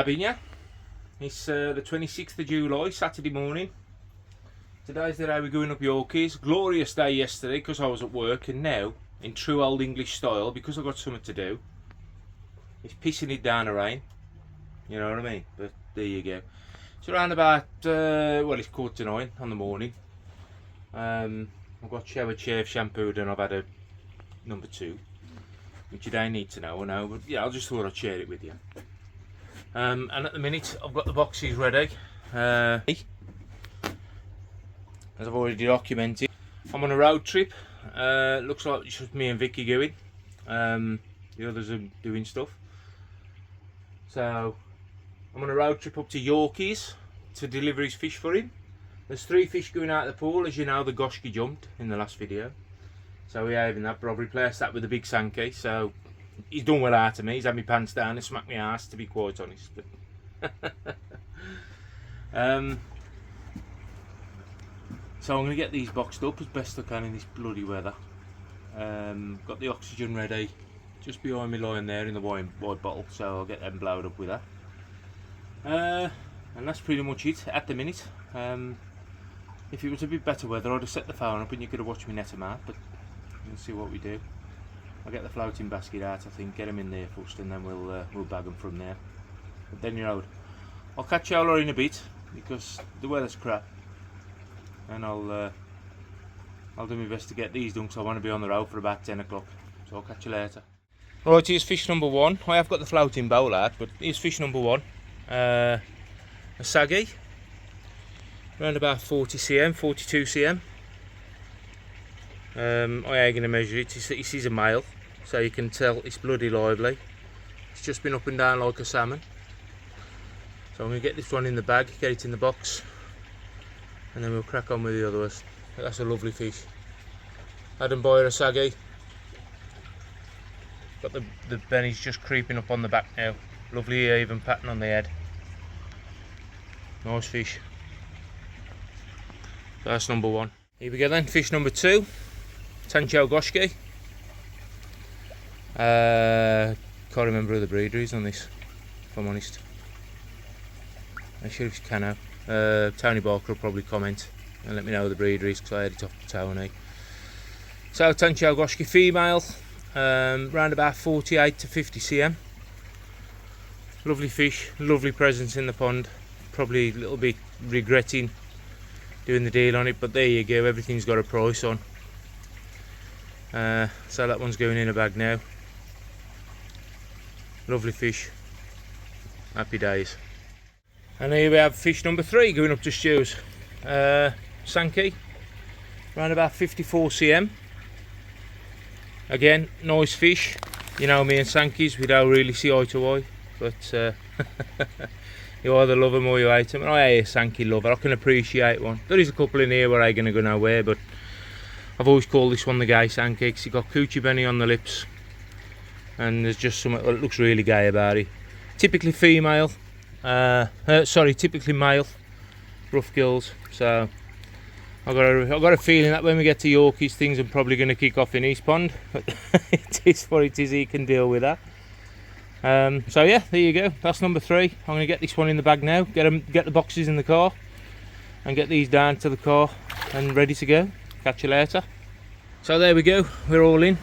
Abinya. It's the 26th of July, Saturday morning. Today's the day we're going up Yorkies. Glorious day yesterday because I was at work, and now, in true old English style, because I've got something to do, it's pissing it down the rain. You know what I mean? But there you go. It's around about, well, it's 8:45 on the morning. I've got showered, shaved, shampooed, and I've had a number 2, which you don't need to know, I know, but yeah, I just thought I'd share it with you. And at the minute, I've got the boxes ready. As I've already documented, I'm on a road trip. Looks like it's just me and Vicky going. The others are doing stuff. So I'm on a road trip up to Yorkies to deliver his fish for him. There's 3 fish going out of the pool. As you know, the Goshki jumped in the last video, so we're having that, but I've replaced that with a big Sankey. So he's done well out of me. He's had my pants down and smacked my ass, to be quite honest. But so I'm going to get these boxed up as best I can in this bloody weather. Got the oxygen ready just behind me, lying there in the wine bottle, so I'll get them blowed up with that. And that's pretty much it at the minute. If it was a bit better weather, I'd have set the phone up and you could have watched me net them out, but we'll see what we do. I'll get the floating basket out, I think, get them in there first, and then we'll bag them from there. But then, you know, I'll catch you all in a bit because the weather's crap, and I'll do my best to get these done because I want to be on the road for about 10 o'clock. So I'll catch you later. Right, here's fish number 1. I have got the floating bowl out, but here's fish number 1. A saggy, around about 40 cm, 42 cm. I am going to measure it. This is a male, so you can tell it's bloody lively. It's just been up and down like a salmon. So I'm going to get this one in the bag, get it in the box, and then we'll crack on with the other ones. That's a lovely fish. Adam Boyer, a saggy. Got the bennies just creeping up on the back now. Lovely even pattern on the head. Nice fish. That's number 1. Here we go then, fish number 2. Tancho Goshki. Can't remember who the breeder is on this, if I'm honest. I'm sure it's Cano. Tony Barker will probably comment and let me know who the breeder is because I had it off Tony. So Tancho Goshki female, round about 48 to 50 cm. Lovely fish, lovely presence in the pond. Probably a little bit regretting doing the deal on it, but there you go, everything's got a price on. So that one's going in a bag now. Lovely fish, happy days. And here we have fish number 3 going up to Stu's. Sankey, around about 54 cm. Again, nice fish. You know me and Sankeys, we don't really see eye to eye, but you either love them or you hate them, and I am a Sankey lover. I can appreciate one. There is a couple in here where I'm going to go nowhere, but I've always called this one the gay Sankey because he's got coochie benny on the lips, and there's just something that looks really gay about it. Typically female, typically male, rough gills. So I've got a feeling that when we get to Yorkies, things are probably going to kick off in East Pond, but it is what it is. He can deal with that. So yeah, there you go. That's number 3. I'm going to get this one in the bag now. Get the boxes in the car, and get these down to the car and ready to go. Catch you later. So there we go. We're all in.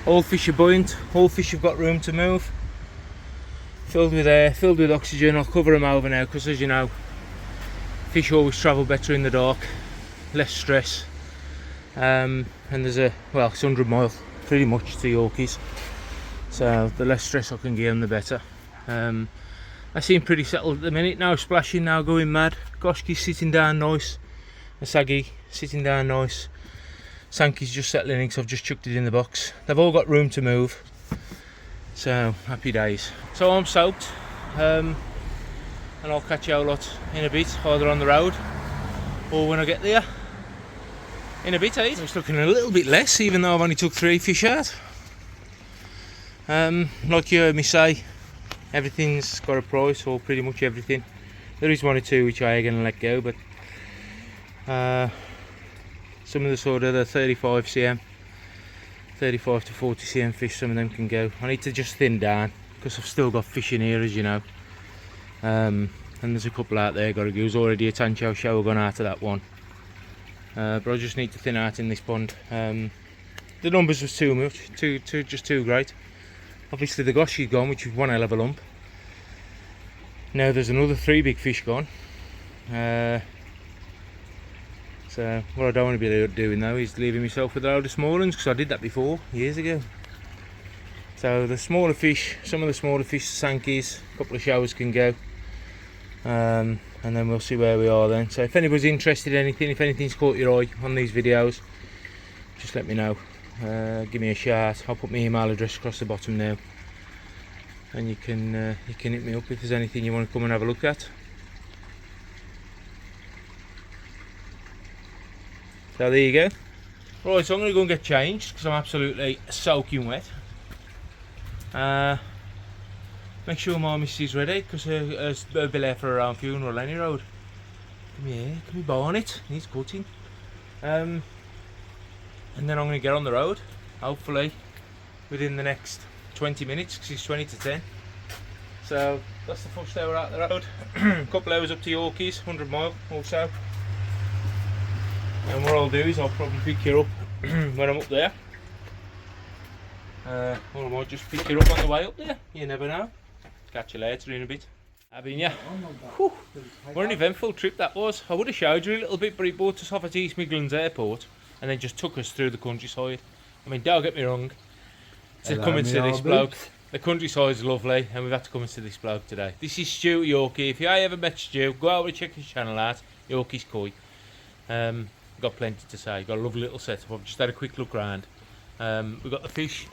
All fish are buoyant. All fish have got room to move. Filled with air, filled with oxygen. I'll cover them over now because, as you know, fish always travel better in the dark. Less stress. And there's it's 100 miles pretty much to Yorkies. So the less stress I can give them, the better. I seem pretty settled at the minute. Now splashing, now going mad. Goshki's sitting down nice. A saggy sitting down nice. Sankey's just settling in because I've just chucked it in the box. They've all got room to move. So happy days. So I'm soaked. And I'll catch you a lot in a bit, either on the road or when I get there. In a bit, eh? It's looking a little bit less, even though I've only took 3 fish out. Like you heard me say, everything's got a price, or pretty much everything. There is 1 or 2 which I am going to let go, but some of the sort of the 35 cm, 35 to 40 cm fish, some of them can go. I need to just thin down because I've still got fish in here, as you know. And there's a couple out there got to go. There's already a Tancho shower gone out of that one. But I just need to thin out in this pond. The numbers was too much, just too great. Obviously the Goshi's gone, which is one hell of a lump. Now there's another 3 big fish gone. So what I don't want to be doing though is leaving myself with a load of small ones, because I did that before, years ago. So the smaller fish, some of the smaller fish, Sankies, a couple of showers can go. And then we'll see where we are then. So if anybody's interested in anything, if anything's caught your eye on these videos, just let me know. Give me a shout. I'll put my email address across the bottom now, and you can hit me up if there's anything you want to come and have a look at. So there you go. Right, so I'm going to go and get changed because I'm absolutely soaking wet. Make sure my missus is ready because her be there for around funeral any road. Come here, come here, bonnet, needs cutting. And then I'm going to get on the road, hopefully within the next 20 minutes, because it's 20 to 10. So that's the first hour out the road. A couple hours up to Yorkies, 100 mile or so. And what I'll do is I'll probably pick you up when I'm up there. Or I might just pick you up on the way up there, you never know. Catch you later in a bit. Having ya. Whew. What an eventful trip that was. I would have showed you a little bit, but he brought us off at East Midlands Airport and then just took us through the countryside. I mean, don't get me wrong, to come and see this bloke, the countryside's lovely, and we've had to come and see this bloke today. This is Stu Yorkie. If you ever met Stu, go out and check his channel out, Yorkie's Koi. Got plenty to say, got a lovely little setup. I've just had a quick look round. We've got the fish.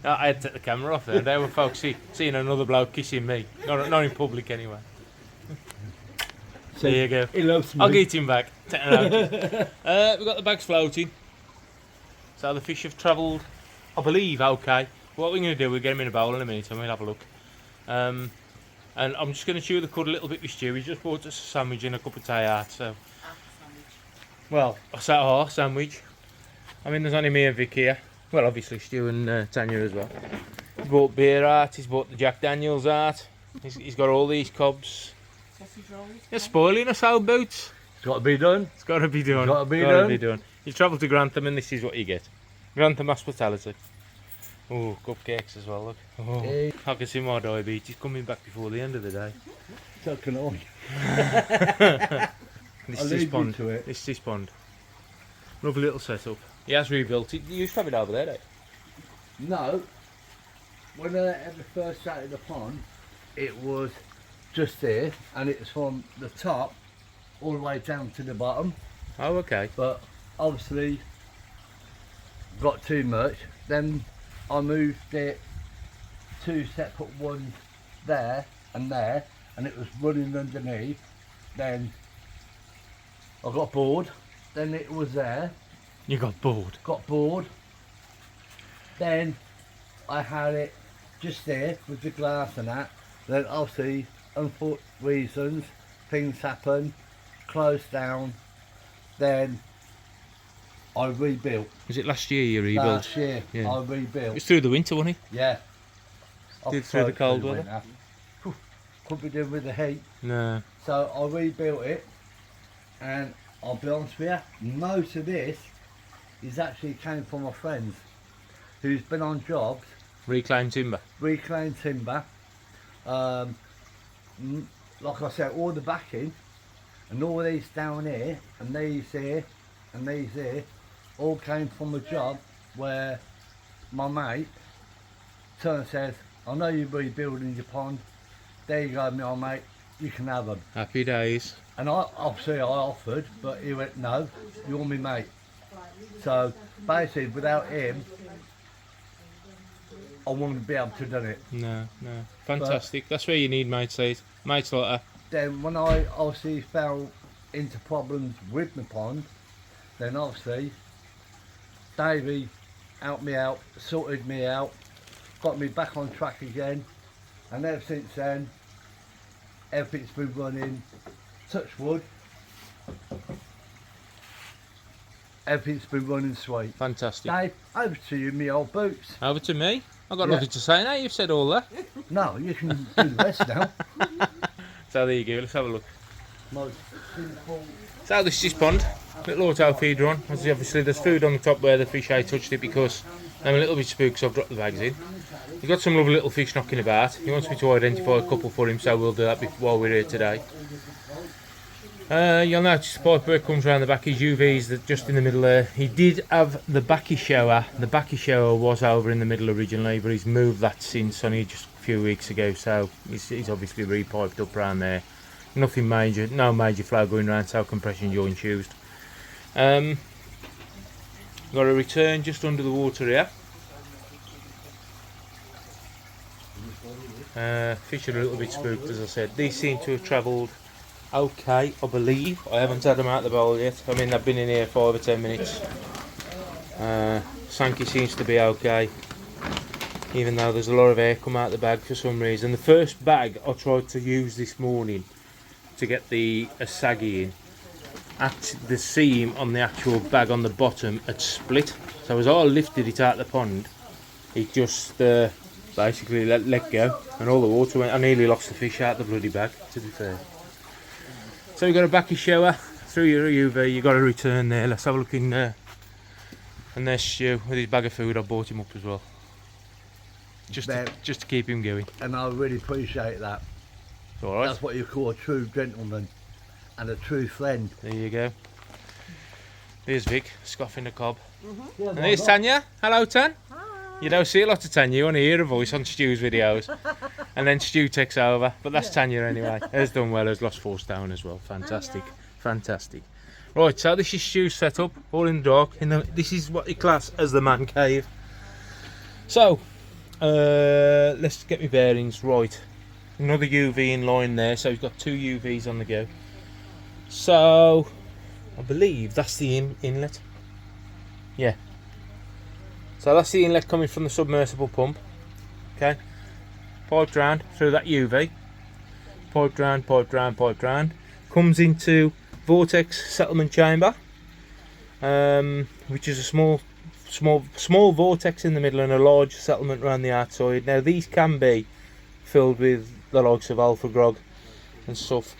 I had to take the camera off there. There were folks seeing another bloke kissing me. Not in public anyway. So there you go. He loves me. I'll get him back. We've got the bags floating. So the fish have travelled, I believe, okay. What we're going to do, we'll get them in a bowl in a minute and we'll have a look. And I'm just going to chew the cud a little bit with Stu. He just bought us a sandwich and a cup of tea out. So, well, I said, sandwich. I mean, there's only me and Vic here. Well, obviously Stu and Tanya as well. He's bought beer out, he's bought the Jack Daniels out. He's got all these cobs. Sausage rolls. You're spoiling us out, Boots. It's got to be done. It's got to be done. It's got to be done. You travel to Grantham and this is what you get. Grantham hospitality. Oh, cupcakes as well, look. Oh, Hey. I can see my diabetes coming back before the end of the day. So can I. This I'll is leave this you pond. to it. This is this pond. Lovely little setup. He has rebuilt it. You used to have it over there, don't you? No. When I ever first started the pond, it was just there, and it was from the top all the way down to the bottom. Oh, okay. But obviously, got too much. Then I moved it 2 separate ones there, and it was running underneath. Then I got bored. Then it was there. You got bored. Got bored. Then I had it just there with the glass and that. Then obviously, unfortunate reasons, things happen, closed down. Then I rebuilt. Was it last year you rebuilt? Last year, Yeah. I It rebuilt. was through the winter, wasn't it? Yeah. Did through the cold weather? winter. Whew, couldn't be doing with the heat. No. So I rebuilt it, and I'll be honest with you, most of this is actually came from my friends who's been on jobs, Reclaimed timber. reclaimed timber. Like I said, all the backing and all these down here and these here and these here all came from a job where my mate turned and says, I know you're rebuilding your pond, there you go, my old mate, you can have them. Happy days. And I offered, but he went, no, you're my mate. So basically, without him, I wouldn't be able to do it. No. Fantastic. That's where you need mates, Mates like that. Then when I obviously fell into problems with my pond, then obviously Davey helped me out, sorted me out, got me back on track again, and ever since then, everything's been running, touch wood, everything's been running sweet. Fantastic. Dave, over to you, me old boots. Over to me. I've got Yeah. nothing to say now. You've said all that. No, you can do the rest now. So there you go. Let's have a look. Most simple. So this is pond. Little auto feeder on. Obviously there's food on the top where the fish eye touched it because I'm a little bit spooked, so I've dropped the bags in. We've got some lovely little fish knocking about. He wants me to identify a couple for him, so we'll do that while we're here today. You'll notice the pipe where it comes around the back. His UV's just in the middle there. He did have the backy shower. The backy shower was over in the middle originally, but he's moved that since only just a few weeks ago, so he's obviously repiped up around there. Nothing major, no major flow going around, so compression joints used. Got a return just under the water here. Fish are a little bit spooked, as I said. These seem to have travelled okay, I believe. I haven't had them out the bowl yet. I mean, they've been in here 5 or 10 minutes. Sankey seems to be okay, even though there's a lot of air come out the bag for some reason. The first bag I tried to use this morning to get the asagi in, at the seam on the actual bag on the bottom had split, so as I lifted it out the pond, it just basically let go, and all the water went. I nearly lost the fish out the bloody bag, to be fair. So you've got a backy shower through your UV, you've got a return there. Let's have a look in there. And there's Stu with his bag of food. I bought him up as well, just to keep him going. And I really appreciate that. It's all right. That's what you call a true gentleman and a true friend. There you go. There's Vic, scoffing the cob. Yeah, And there's Tanya. Hello, Tan. Hi. You don't see a lot of Tanya, you only hear a voice on Stu's videos. And then Stu takes over, but that's Tanya anyway. Has done well, has lost 4 stone as well. Fantastic, fantastic. Right, so this is Stu's setup, all in the dark. This is what he class as the man cave. So, let's get my bearings right. Another UV in line there, so he's got 2 UVs on the go. So, I believe that's the inlet. Yeah. So that's the inlet coming from the submersible pump. Okay. Piped round through that UV. Piped round, piped round, piped round. Comes into vortex settlement chamber, which is a small vortex in the middle and a large settlement around the outside. Now these can be filled with the likes of alpha grog and stuff,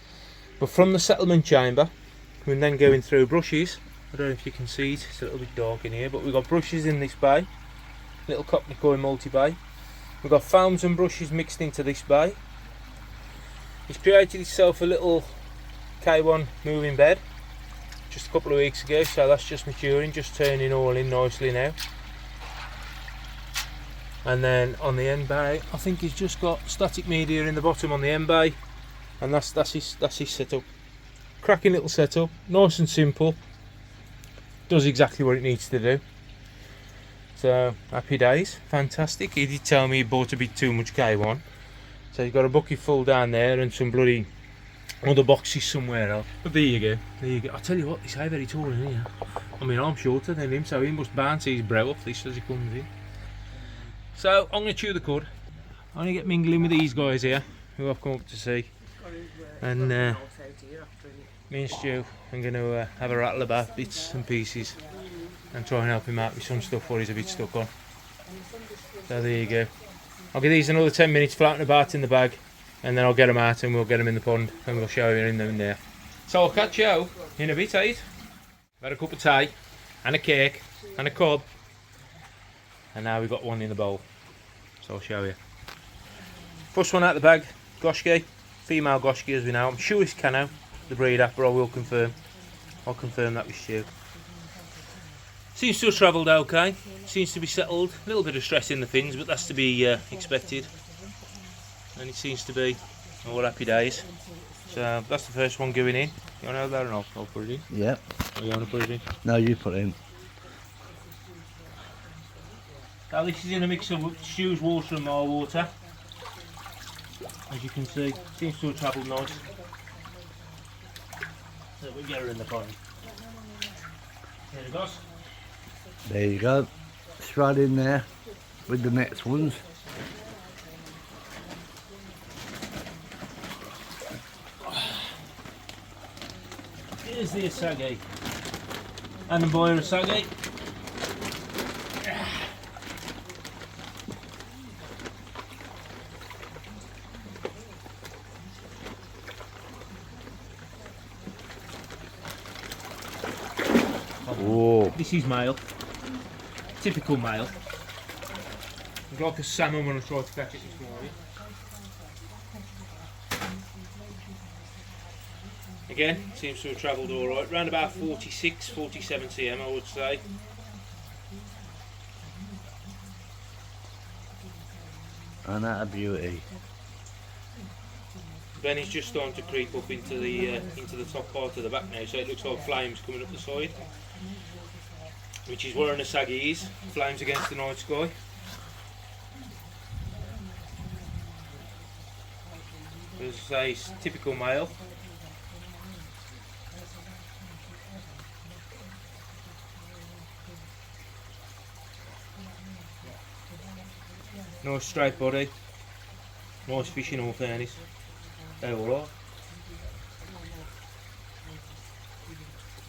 but from the settlement chamber we're then going through brushes. I don't know if you can see it, it's a little bit dark in here, but we've got brushes in this bay, little Cockney Koi multi-bay. We've got foams and brushes mixed into this bay. It's created itself a little K1 moving bed just a couple of weeks ago, so that's just maturing, just turning all in nicely now. And then on the end bay, I think he's just got static media in the bottom on the end bay, and that's his setup. Cracking little setup, nice and simple. Does exactly what it needs to do. So happy days, fantastic. He did tell me he bought a bit too much K1, so he's got a bucket full down there and some bloody other boxes somewhere else. But there you go, there you go. I tell you what, they say very tall in here. I mean, I'm shorter than him, so he must bounce his brow off this as he comes in. So I'm going to chew the cud. I'm going to get mingling with these guys here, who I've come up to see. And me and Stu, I'm going to have a rattle about bits and pieces and try and help him out with some stuff where he's a bit stuck on. So there you go. I'll give these another 10 minutes floating about in the bag, and then I'll get them out and we'll get them in the pond and we'll show you in there. So I'll catch you in a bit, eh? I've had a cup of tea and a cake and a cob, and now we've got one in the bowl. So I'll show you. First one out the bag, Goshki, female Goshki as we know. I'm sure it's Cano, the breeder, but I will confirm. I'll confirm that with Stu. Seems to have travelled okay, seems to be settled. A little bit of stress in the fins, but that's to be expected. And it seems to be all happy days. So that's the first one going in. You want to have that or not? I'll put it in. Yeah. Or you want to put it in? No, you put it in. Now this is in a mix of Stu's water and my water. As you can see, seems to have travelled nice. So we get her in the pond. There it goes. There you go. Straight in there with the next ones. Here's the asagi. And a boy of saggy. Oh, This is male. Typical male. It's like a salmon when I tried to catch it this morning. Again, seems to have travelled alright. Around about 46, 47 cm I would say. and that a beauty. Benny's just starting to creep up into the top part of the back now, so it looks like flames coming up the side. Which is where an asagi is, flames against the night sky. As I say, it's typical male. Nice straight body. Nice fish in all fairness. They're alright.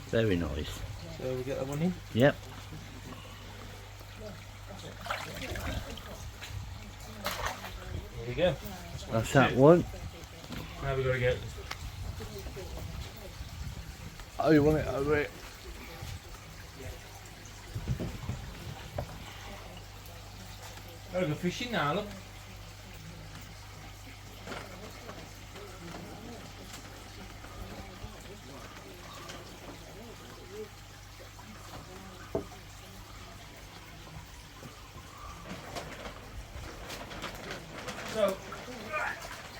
Very nice. So we get that one in. Yep. There we go. That's that one. Now we've got to get. Oh, you want it over it? Gotta go fishing now, look. So,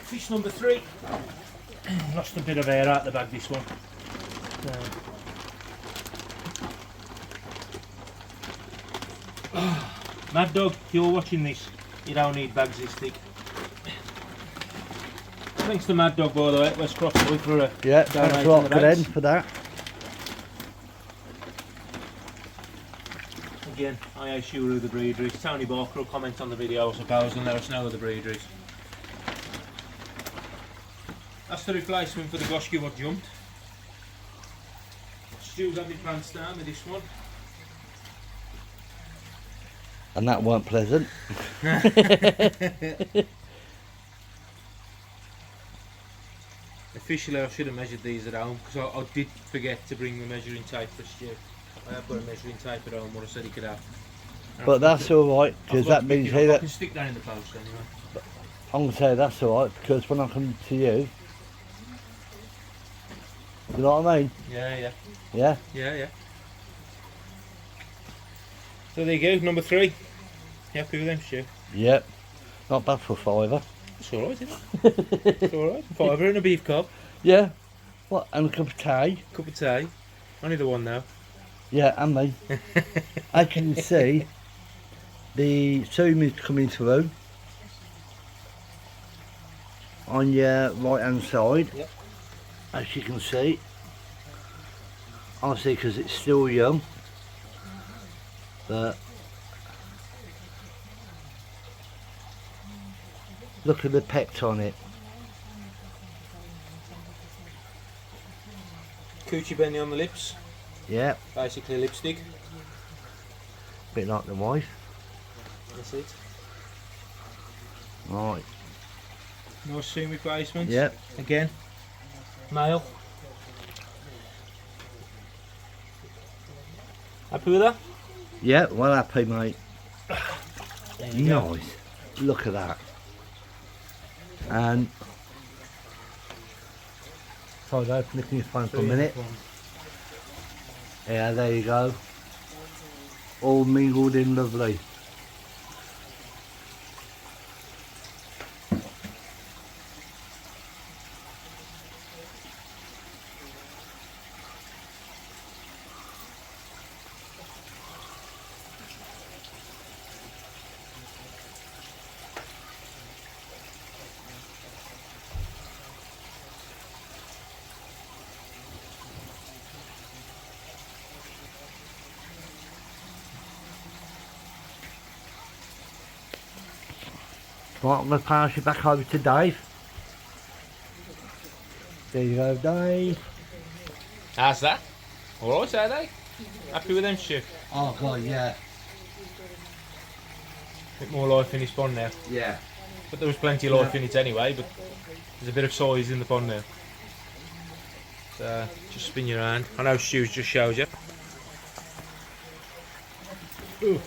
fish number 3. Lost a bit of air out the bag this one. Mad Dog, if you're watching this, you don't need bags this thick. Thanks to Mad Dog, by the way, at West Crossboy for a Yeah, thanks a donating lot, the bags. Glenn, for that. Again, I ain't sure who the breeder is. Tony Barker will comment on the video, I suppose, and let us know who the breeder is. That's the replacement for the Goshki what jumped. Stu's had my pants down with this one. And that weren't pleasant. Officially, I should have measured these at home because I did forget to bring the measuring tape for Stu. I have got a measuring tape at home, what I said he could have. And But that's alright, because that means I here that can stick that in the post anyway. I'm going to say that's alright, because when I come to you, you know what I mean? Yeah. Yeah? So there you go, number 3. You happy with them, Stu? Yep. Not bad for a fiver. It's alright, isn't it? It's alright. Fiver and a beef cob. Yeah. What, and a cup of tea? Cup of tea. Only the one now. Yeah, and me. As you can see, the zoom is coming through on your right hand side. Yep. As you can see, obviously because it's still young, but look at the pect on it. Coochie Benny on the lips. Yeah, Basically lipstick. bit like the wife. That's it. Right. Nice seam replacement. Yep. Again. Male. Happy with that? Yeah, well happy, mate. There you go. Nice. Look at that. And sorry, Dave, nicking your phone for a minute. Yeah, there you go. All mingled in lovely. Right, I'm going to pass you back over to Dave. There you go, Dave. How's that? Alright, are they? Happy with them, Stu? Oh God, yeah, Bit more life in his pond now. yeah. But there was plenty of life in it anyway, but there's a bit of size in the pond now. So, just spin your hand. I know Stu's just showed you. Ooh.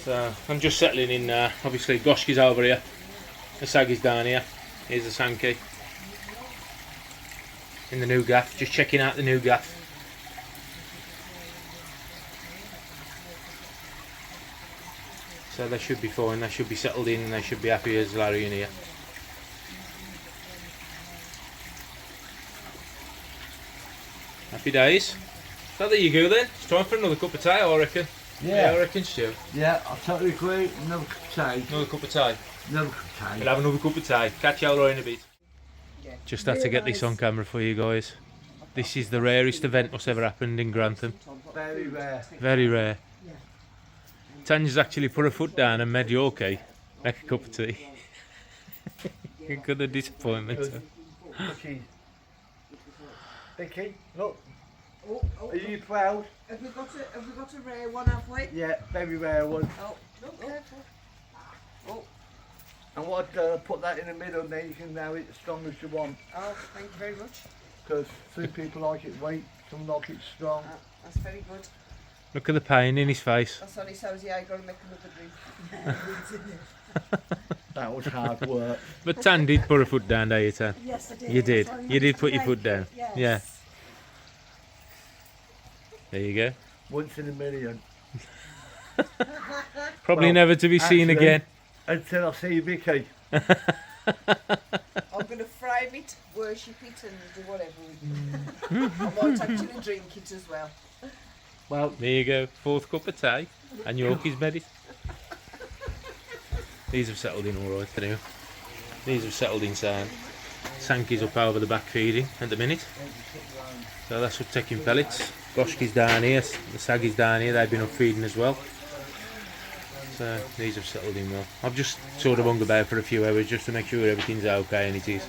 So, I'm just settling in now. Obviously, Goshki's over here. The Saggy's down here. Here's the Sankey. In the new gaff. Just checking out the new gaff. So they should be fine, they should be settled in and they should be happy as Larry in here. Happy days. So there you go then. It's time for another cup of tea, I reckon. Yeah. I reckon, Stu. Yeah, I totally agree. Another cup of tea. Another cup of tea. Another cup of tea. We'll have another cup of tea. Catch you all right in a bit. Just had to get this on camera for you guys. This is the rarest event that's ever happened in Grantham. Very rare. Very rare. Tanya's actually put her foot down and made Yorkie make a cup of tea. Good a disappointment. Vicky. Vicky, look. Are you proud? Have we got a rare one, have we? Yeah, very rare one. Oh, look careful. Oh, And what, put that in the middle and then you can have it as strong as you want. oh, thank you very much. Because some people like it weak, some like it strong. That's very good. Look at the pain in his face. That's only so's yeah, I got to make another drink. That was hard work. But Tan did put her foot down, didn't you, Tan? Yes, I did. You did. Sorry, You did put your break foot down. it, yes. Yeah. There you go. Once in a million. Probably Well, never to be seen actually- again. Until I see Vicky. I'm going to frame it, worship it and do whatever with it. I might actually drink it as well. Well, There you go. Fourth cup of tea. And Yorkie's made it. These have settled in alright anyway. These have settled in sound. Sankey's up over the back feeding at the minute. So that's up taking pellets. Goshki's down here, the Saggy's down here, they've been up feeding as well. So these have settled in well. I've just sort of hung about for a few hours just to make sure everything's okay, and it is.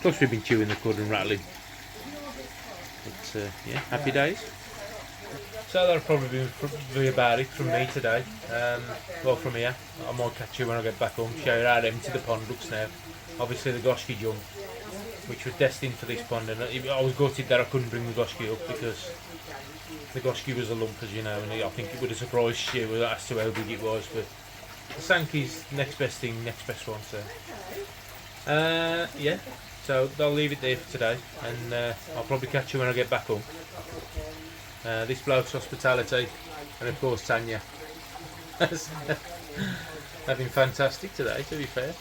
Plus we've been chewing the cud and rattling. But yeah, happy days. So that'll probably be about it from me today. Well, from here, I might catch you when I get back home, show you how empty the pond looks now. Obviously the Goshki jumped, which was destined for this pond, and I was gutted that I couldn't bring the Goshki up because the Goshki was a lump, as you know, and I think it would have surprised you as to how big it was. But the Sankey's next best thing, next best one. So yeah, so I'll leave it there for today, and I'll probably catch you when I get back home. This bloke's hospitality, and of course Tanya. They've been fantastic today, to be fair.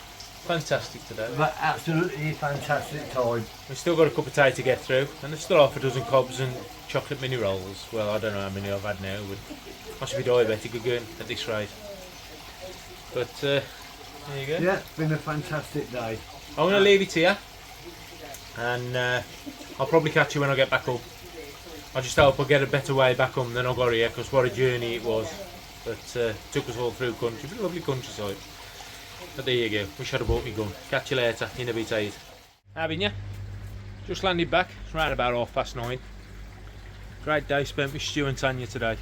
Fantastic today. but absolutely fantastic time. We've still got a cup of tea to get through, and there's still half a dozen cobs and chocolate mini rolls. Well, I don't know how many I've had now, but I should be diabetic again at this rate. But there you go. Yeah, it's been a fantastic day. I'm going to leave it here, and I'll probably catch you when I get back home. I just hope I get a better way back home than I got here, because what a journey it was. But took us all through country, but a lovely countryside. But there you go, wish I'd have bought me gun. Catch you later, in a bit, Aid. Having you? Just landed back, it's around about 9:30. Great day spent with Stu and Tanya today.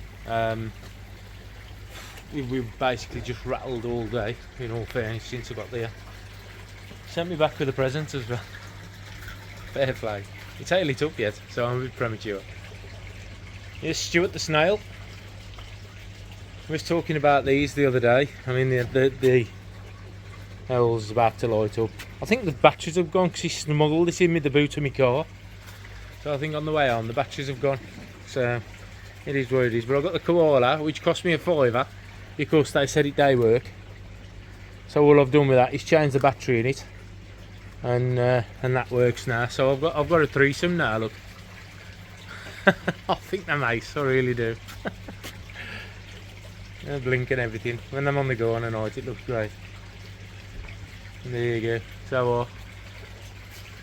We basically just rattled all day, in all fairness, since I got there. Sent me back with a present as well. Fair play. It's ain't lit up yet, so I'm a bit premature. Here's Stuart the snail. We was talking about these the other day. I mean, the owl's about to light up. I think the batteries have gone because he smuggled this in with the boot of my car. So I think on the way on, the batteries have gone. So it is what it is. But I've got the koala, which cost me a £5 because they said it day work. So all I've done with that is change the battery in it, and that works now. So I've got a threesome now. Look, I think they're nice. I really do. They blink and everything. When I'm on the go on a night, it looks great. And there you go. So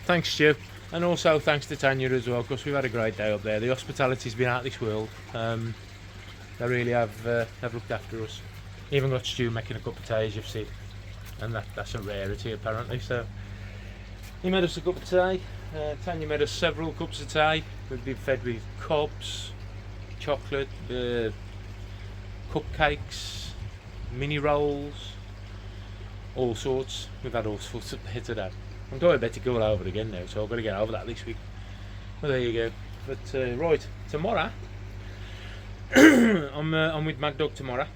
thanks, Stu, and also thanks to Tanya as well, because we've had a great day up there. The hospitality's been out of this world. They really have looked after us. Even got Stu making a cup of tea, as you've seen, and that's a rarity apparently. So he made us a cup of tea. Tanya made us several cups of tea. We've been fed with cobs, chocolate, cupcakes, mini rolls, all sorts. We've had all sorts up there today. I'm going to bet to go all over again now, so I've got to get over that this week. Well, there you go. But right, tomorrow I'm with Mad Dog tomorrow.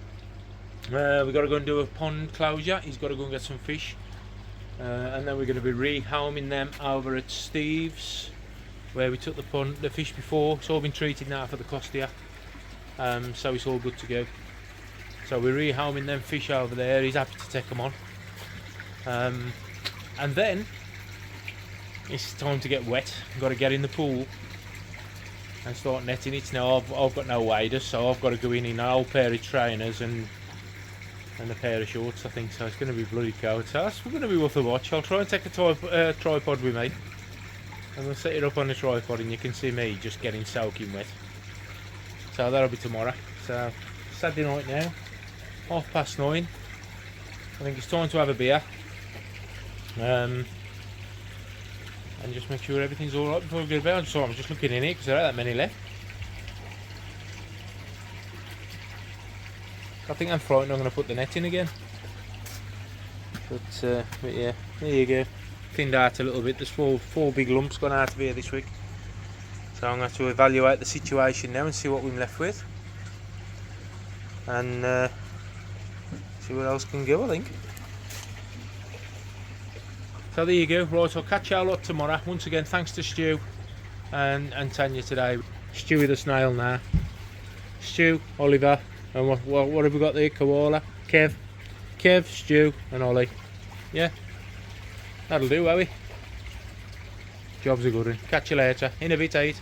We've got to go and do a pond closure. He's got to go and get some fish, and then we're going to be rehoming them over at Steve's, where we took the fish before. It's all been treated now for the costia, so it's all good to go. So we're rehoming them fish over there. He's happy to take them on, and then it's time to get wet. Got to get in the pool and start netting it. Now I've got no waders, so I've got to go in an old pair of trainers and a pair of shorts, I think. So it's going to be bloody cold. So it's going to be worth a watch. I'll try and take a tripod with me. I'm going to set it up on the tripod and you can see me just getting soaking wet. So that'll be tomorrow. So Saturday night now, 9:30. I think it's time to have a beer. And just make sure everything's alright before we go to bed. So I'm just looking in here because there aren't that many left. I think I'm frightened I'm going to put the net in again. But yeah, there you go. Thinned out a little bit. There's four big lumps gone out of here this week. So I'm going to have to evaluate the situation now and see what we're left with. And see what else can go, I think. So there you go. Right, I'll catch you all up tomorrow. Once again, thanks to Stu and Tanya today. Stu with a snail now. Stu, Oliver, and what have we got there? Koala, Kev, Stu, and Ollie. Yeah, that'll do, will we? Job's a good one. Catch you later. In a bit, 8.